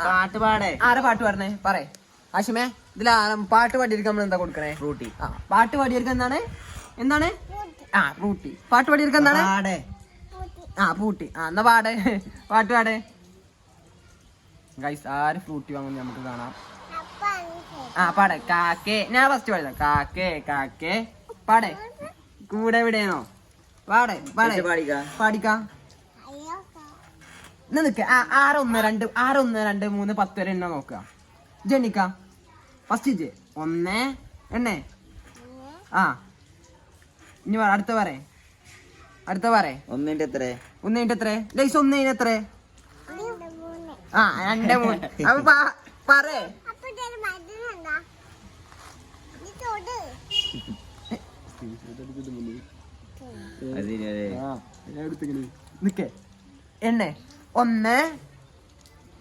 പാട്ട് പാടേ. ആരാ പാട്ട് പാടണേ പറയേ ആഷിമേ. ഇതിൽ പാട്ട് പാടിയിരിക്കാൻ നമ്മൾ എന്താ കൊടുക്കണേ? ഫ്രൂട്ടി. ആ പാട്ട് പാടിയിരിക്കാൻ എന്താണ്? ആ ഫ്രൂട്ടി. പാട്ട് പാടിയിരിക്കാൻ എന്താണ്? ആ ഫ്രൂട്ടി. ആ എന്നാ പാടേ, പാട്ട് പാടേ. ഗൈസ് ആര് ഫ്രൂട്ടി വാങ്ങുന്നു നമുക്ക് കാണാം. ആ പാടേ. കാക്കേ. ഞാൻ ഫസ്റ്റ് പാടില്ല. കാക്കേ കാക്കേ പാടേ. കൂടെ എവിടെയാണോ? പാടേ പാടേ പാടിക്കാ. എന്നാ നിക്ക. 6 1 2 6 1 2 3 10 വരെ എണ്ണ നോക്കുക. ജെണ്ണിക്ക ഫസ്റ്റ് ഇജ് 1 എണ്ണേ. ആ ഇനി അടുത്ത പറയേ. 1 എത്ര? 1 എത്ര ലൈസ്? 1 എത്ര? ആ 2 3. അപ്പൊ പറേ. നിക്കേ എണ്ണേ 1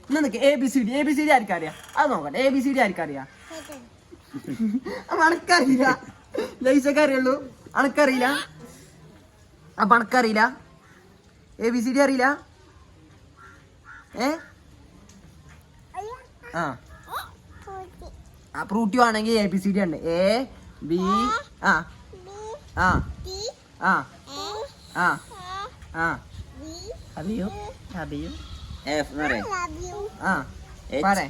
എന്നാ നിക്ക്. ABCD ആർക്കറിയാ? അത് നോക്കട്ടെ. ABCD ആർക്കറിയാ? അണക്കറിയില്ല. ലൈസൊക്കെ അറിയുള്ളൂ. അണക്കറിയില്ല. അപ്പൊ അണക്കറിയില്ല. ABCD അറിയില്ല. ആ ഫ്രൂട്ടി ആണെങ്കിൽ ABCD ഉണ്ട്. A B ആ ആ ആ ആ ആ അബിയു അബിയു F എന്ന് പറയേ. ആ പറേ.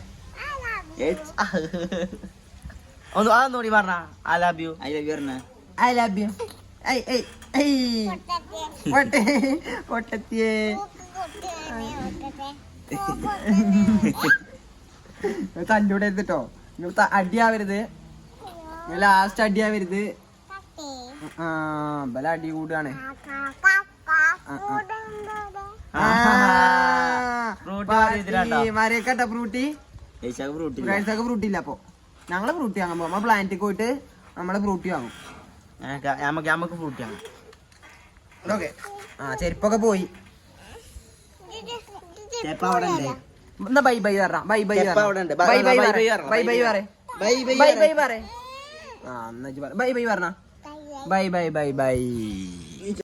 ഒന്ന് അതൊന്നുകൂടി പറഞ്ഞ. I love you. I love you പറഞ്ഞ. I love you. പൊട്ടത്തിയേ. തല്ലൂടെ എടുത്തിട്ടോ. നിങ്ങൾ അടിയാവരുത്. ലാസ്റ്റ് അടിയാവരുത്. ബല അടി കൂടാണ്. മരക്കട്ട ഫ്രൂട്ടി. ഫ്രൂട്ടി ഇല്ല. അപ്പൊ ഞങ്ങള് ഫ്രൂട്ടി വാങ്ങാൻ പോകും. നമ്മള് പ്ലാന്റിൽ പോയിട്ട് നമ്മള് ഫ്രൂട്ടി വാങ്ങും. നമുക്ക് ഫ്രൂട്ടി വാങ്ങാം. ഓക്കെ. ആ ചെരുപ്പൊക്കെ പോയി. എന്നാ ബൈ ബൈ പറഞ്ഞ. Bye bye bye bye bye പറ. ബൈ ബൈ പറ. ആ എന്നാ ബൈ ബൈ പറഞ്ഞ. Bye bye bye bye.